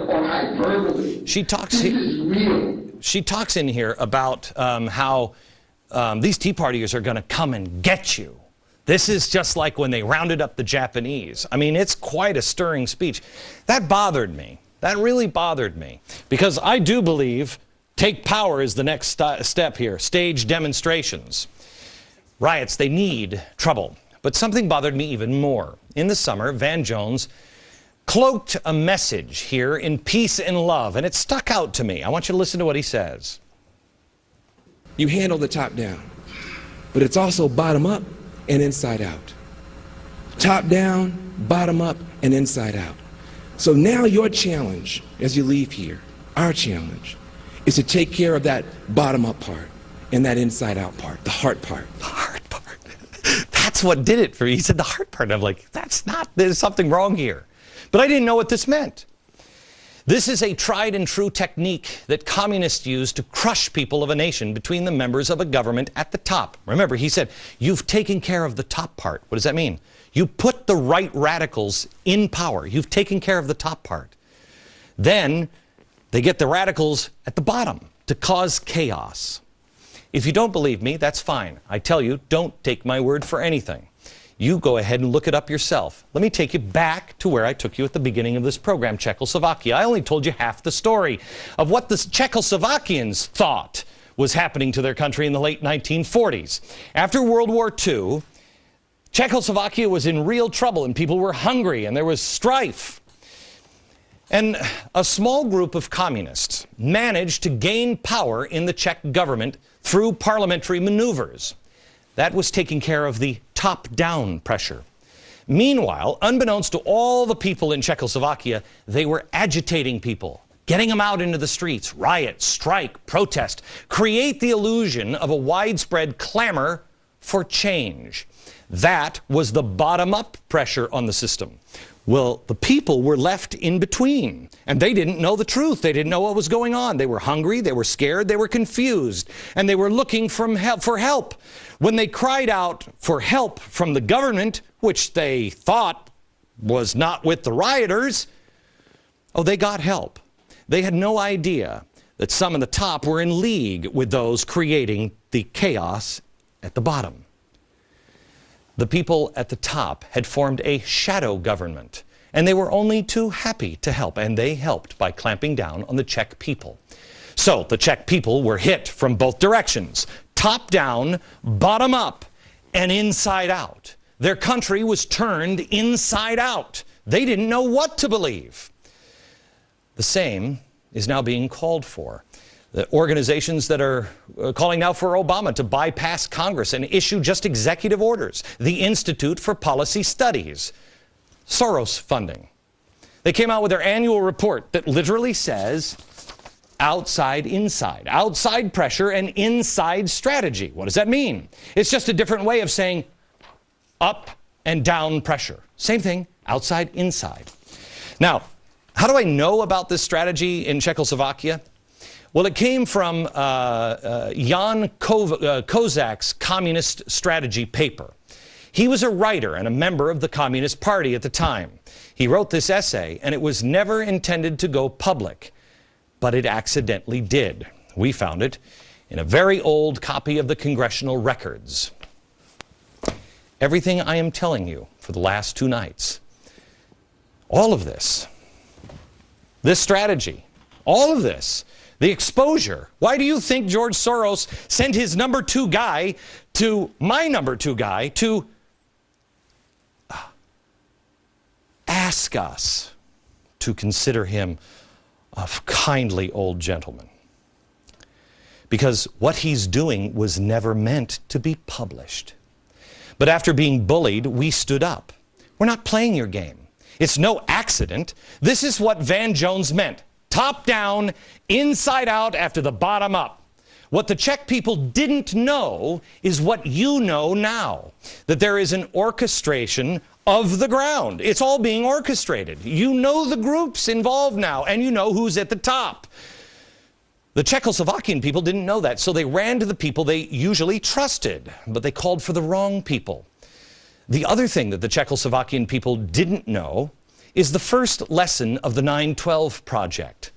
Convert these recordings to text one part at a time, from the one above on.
or hyperbole. She talks. This is real. She talks in here about how these Tea Partiers are going to come and get you. This is just like when they rounded up the Japanese. I mean, it's quite a stirring speech. That bothered me. That really bothered me. Because I do believe take power is the next step here. Stage demonstrations. Riots, they need trouble. But something bothered me even more. In the summer, Van Jones cloaked a message here in peace and love, and it stuck out to me. I want you to listen to what he says. You handle the top down, but it's also bottom up and inside out. Top down, bottom up, and inside out. So now your challenge as you leave here, our challenge, is to take care of that bottom up part and that inside out part, the heart part. The heart part. That's what did it for me. He said the heart part. I'm like, there's something wrong here. But I didn't know what this meant. This is a tried and true technique that communists use to crush people of a nation between the members of a government at the top. Remember, he said, you've taken care of the top part. What does that mean? You put the right radicals in power. You've taken care of the top part. Then they get the radicals at the bottom to cause chaos. If you don't believe me, that's fine. I tell you, don't take my word for anything. You go ahead and look it up yourself. Let me take you back to where I took you at the beginning of this program, Czechoslovakia. I only told you half the story of what the Czechoslovakians thought was happening to their country in the late 1940s. After World War II, Czechoslovakia was in real trouble and people were hungry and there was strife. And a small group of communists managed to gain power in the Czech government through parliamentary maneuvers. That was taking care of the top-down pressure. Meanwhile, unbeknownst to all the people in Czechoslovakia, they were agitating people, getting them out into the streets, riot, strike, protest, create the illusion of a widespread clamor for change. That was the bottom-up pressure on the system. Well, the people were left in between, and they didn't know the truth. They didn't know what was going on. They were hungry, they were scared, they were confused, and they were looking for help. When they cried out for help from the government, which they thought was not with the rioters, oh, they got help. They had no idea that some in the top were in league with those creating the chaos at the bottom. The people at the top had formed a shadow government, and they were only too happy to help, and they helped by clamping down on the Czech people. So the Czech people were hit from both directions, top down, bottom up, and inside out. Their country was turned inside out. They didn't know what to believe. The same is now being called for. The organizations that are calling now for Obama to bypass Congress and issue just executive orders. The Institute for Policy Studies. Soros funding. They came out with their annual report that literally says outside, inside. Outside pressure and inside strategy. What does that mean? It's just a different way of saying up and down pressure. Same thing, outside, inside. Now, how do I know about this strategy in Czechoslovakia? Well, it came from Jan Kozak's Communist Strategy paper. He was a writer and a member of the Communist Party at the time. He wrote this essay, and it was never intended to go public, but it accidentally did. We found it in a very old copy of the Congressional Records. Everything I am telling you for the last 2 nights, all of this strategy, all of this, the exposure. Why do you think George Soros sent his number 2 guy to my number 2 guy to ask us to consider him a kindly old gentleman? Because what he's doing was never meant to be published. But after being bullied, we stood up. We're not playing your game. It's no accident. This is what Van Jones meant. Top down, inside out, after the bottom up. What the Czech people didn't know is what you know now. That there is an orchestration of the ground. It's all being orchestrated. You know the groups involved now, and you know who's at the top. The Czechoslovakian people didn't know that, so they ran to the people they usually trusted, but they called for the wrong people. The other thing that the Czechoslovakian people didn't know is the first lesson of the 9/12 Project.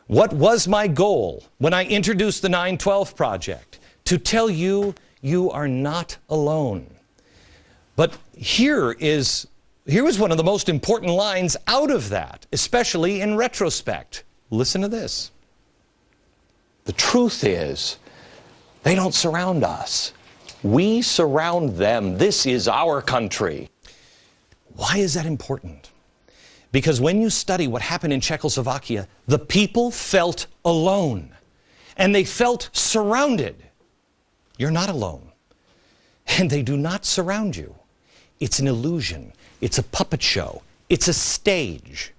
What was my goal when I introduced the 9/12 Project? To tell you, you are not alone. But here was one of the most important lines out of that, especially in retrospect. Listen to this. The truth is, they don't surround us. We surround them. This is our country. Why is that important? Because when you study what happened in Czechoslovakia, the people felt alone, and they felt surrounded. You're not alone, and they do not surround you. It's an illusion. It's a puppet show. It's a stage.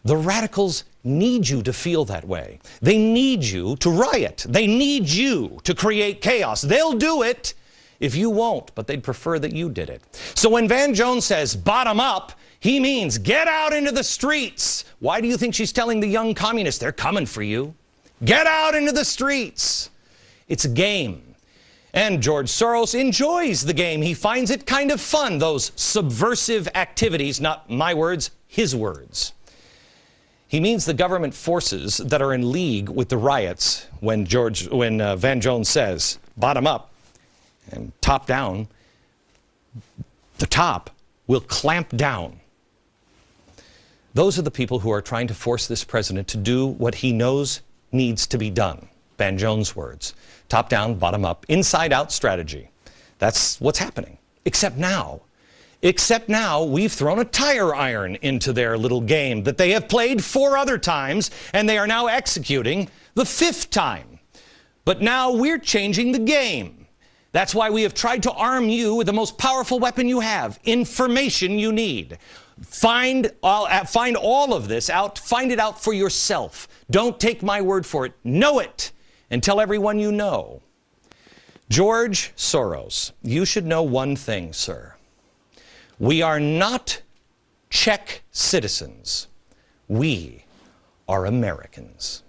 The radicals need you to feel that way. They need you to riot. They need you to create chaos. They'll do it if you won't, but they'd prefer that you did it. So when Van Jones says, bottom up, he means get out into the streets. Why do you think she's telling the young communists? They're coming for you. Get out into the streets. It's a game. And George Soros enjoys the game. He finds it kind of fun, those subversive activities, not my words, his words. He means the government forces that are in league with the riots when Van Jones says, bottom up and top down, the top will clamp down. Those are the people who are trying to force this president to do what he knows needs to be done. Van Jones' words. Top down, bottom up, inside out strategy. That's what's happening. Except now we've thrown a tire iron into their little game that they have played 4 other times, and they are now executing the 5th time. But now we're changing the game. That's why we have tried to arm you with the most powerful weapon you have, information you need. Find all of this out. Find it out for yourself. Don't take my word for it. Know it and tell everyone you know. George Soros, you should know one thing, sir. We are not Czech citizens. We are Americans.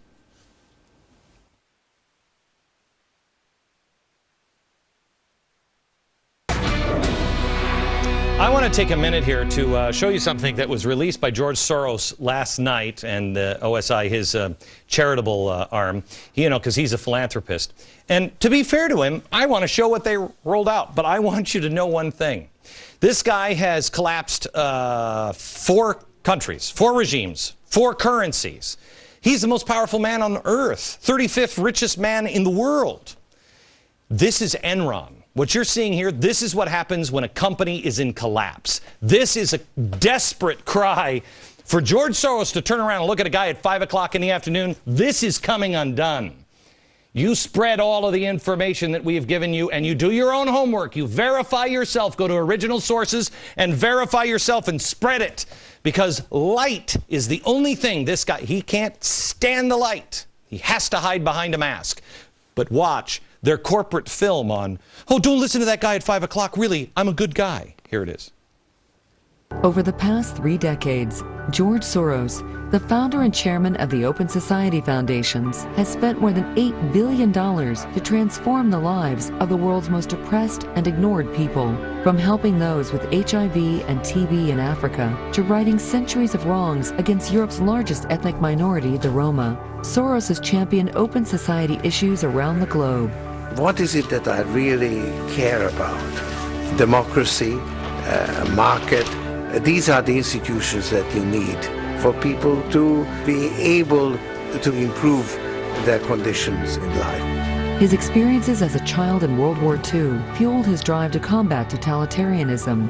I want to take a minute here to show you something that was released by George Soros last night, and OSI, his charitable arm, because he's a philanthropist. And to be fair to him, I want to show what they rolled out, but I want you to know one thing. This guy has collapsed 4 countries, 4 regimes, 4 currencies. He's the most powerful man on earth, 35th richest man in the world. This is Enron. What you're seeing here, this is what happens when a company is in collapse. This is a desperate cry for George Soros to turn around and look at a guy at 5 o'clock in the afternoon. This is coming undone. You spread all of the information that we have given you, and you do your own homework. You verify yourself. Go to original sources and verify yourself and spread it. Because light is the only thing this guy, he can't stand the light. He has to hide behind a mask. But watch their corporate film on, oh, don't listen to that guy at 5 o'clock. Really, I'm a good guy. Here it is. Over the past 3 decades, George Soros, the founder and chairman of the Open Society Foundations, has spent more than $8 billion to transform the lives of the world's most oppressed and ignored people. From helping those with HIV and TB in Africa, to righting centuries of wrongs against Europe's largest ethnic minority, the Roma, Soros has championed open society issues around the globe. What is it that I really care about? Democracy, market. These are the institutions that you need for people to be able to improve their conditions in life. His experiences as a child in World War II fueled his drive to combat totalitarianism.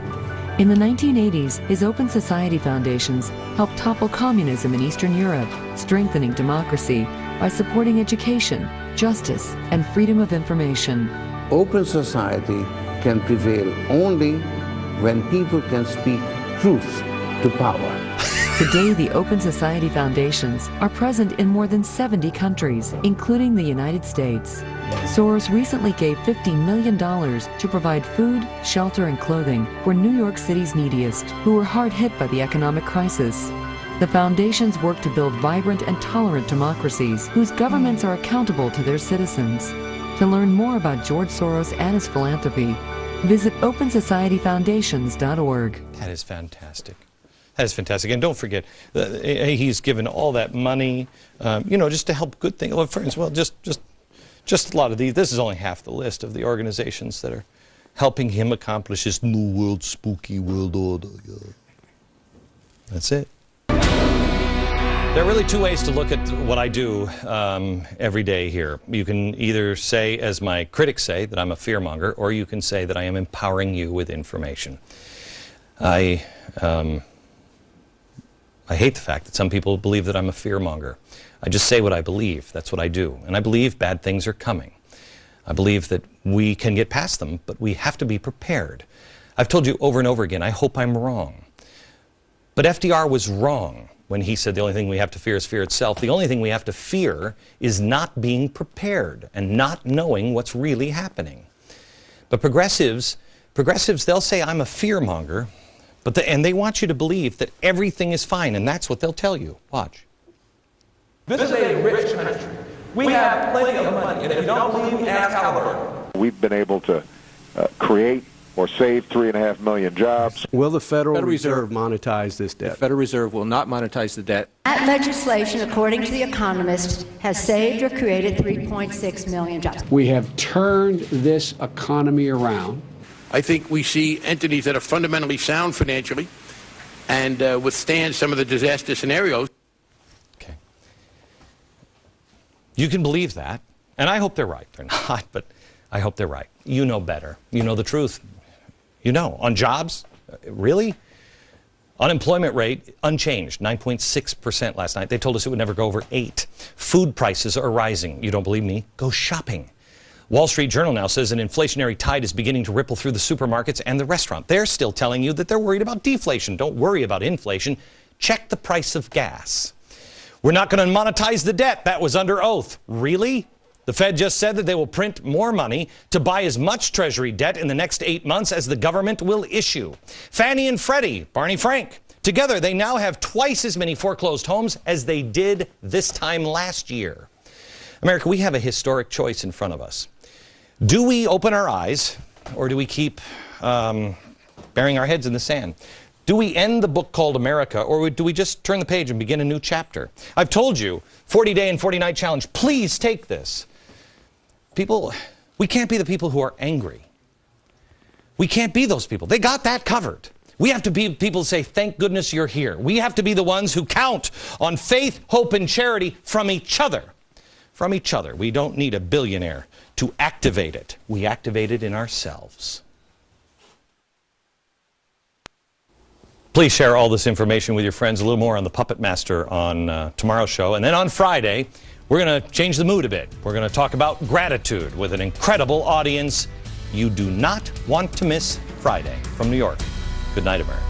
In the 1980s, his Open Society Foundations helped topple communism in Eastern Europe, strengthening democracy by supporting education, justice, and freedom of information. Open society can prevail only when people can speak truth to power. Today, the Open Society Foundations are present in more than 70 countries, including the United States. Soros recently gave $50 million to provide food, shelter, and clothing for New York City's neediest, who were hard hit by the economic crisis. The foundations work to build vibrant and tolerant democracies whose governments are accountable to their citizens. To learn more about George Soros and his philanthropy, visit OpenSocietyFoundations.org. That is fantastic. That's fantastic. And don't forget, he's given all that money, you know, just to help good things. Well, for instance, well, just a lot of these. This is only half the list of the organizations that are helping him accomplish his new world, spooky world order. Yeah. That's it. There are really two ways to look at what I do every day here. You can either say, as my critics say, that I'm a fearmonger, or you can say that I am empowering you with information. I hate the fact that some people believe that I'm a fearmonger. I just say what I believe. That's what I do. And I believe bad things are coming. I believe that we can get past them, but we have to be prepared. I've told you over and over again, I hope I'm wrong. But FDR was wrong when he said the only thing we have to fear is fear itself. The only thing we have to fear is not being prepared and not knowing what's really happening. But progressives, they'll say I'm a fearmonger, and they want you to believe that everything is fine, and that's what they'll tell you. Watch. This is a rich country. We have plenty of money, and if you don't believe me, ask Halliburton. We've been able to create or save 3.5 million jobs. Will the Federal Reserve monetize this debt? The Federal Reserve will not monetize the debt. That legislation, according to The Economist, has saved or created 3.6 million jobs. We have turned this economy around. I think we see entities that are fundamentally sound financially and withstand some of the disaster scenarios. Okay. You can believe that, and I hope they're right. They're not, but I hope they're right. You know better. You know the truth. You know. On jobs, really? Unemployment rate, unchanged, 9.6% last night. They told us it would never go over 8. Food prices are rising. You don't believe me? Go shopping. Wall Street Journal now says an inflationary tide is beginning to ripple through the supermarkets and the restaurant. They're still telling you that they're worried about deflation. Don't worry about inflation. Check the price of gas. We're not going to monetize the debt. That was under oath. Really? The Fed just said that they will print more money to buy as much Treasury debt in the next 8 months as the government will issue. Fannie and Freddie, Barney Frank, together they now have twice as many foreclosed homes as they did this time last year. America, we have a historic choice in front of us. Do we open our eyes, or do we keep burying our heads in the sand? Do we end the book called America, or do we just turn the page and begin a new chapter? I've told you, 40-day and 40-night challenge. Please take this. People, we can't be the people who are angry. We can't be those people. They got that covered. We have to be people who say, thank goodness you're here. We have to be the ones who count on faith, hope, and charity from each other. From each other. We don't need a billionaire to activate it. We activate it in ourselves. Please share all this information with your friends. A little more on the Puppet Master on tomorrow's show. And then on Friday, we're going to change the mood a bit. We're going to talk about gratitude with an incredible audience. You do not want to miss Friday. From New York, good night, America.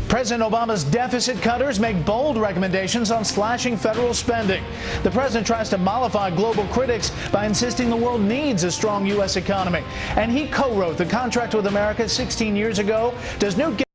President Obama's deficit cutters make bold recommendations on slashing federal spending. The president tries to mollify global critics by insisting the world needs a strong U.S. economy. And he co-wrote the contract with America 16 years ago. Does Newt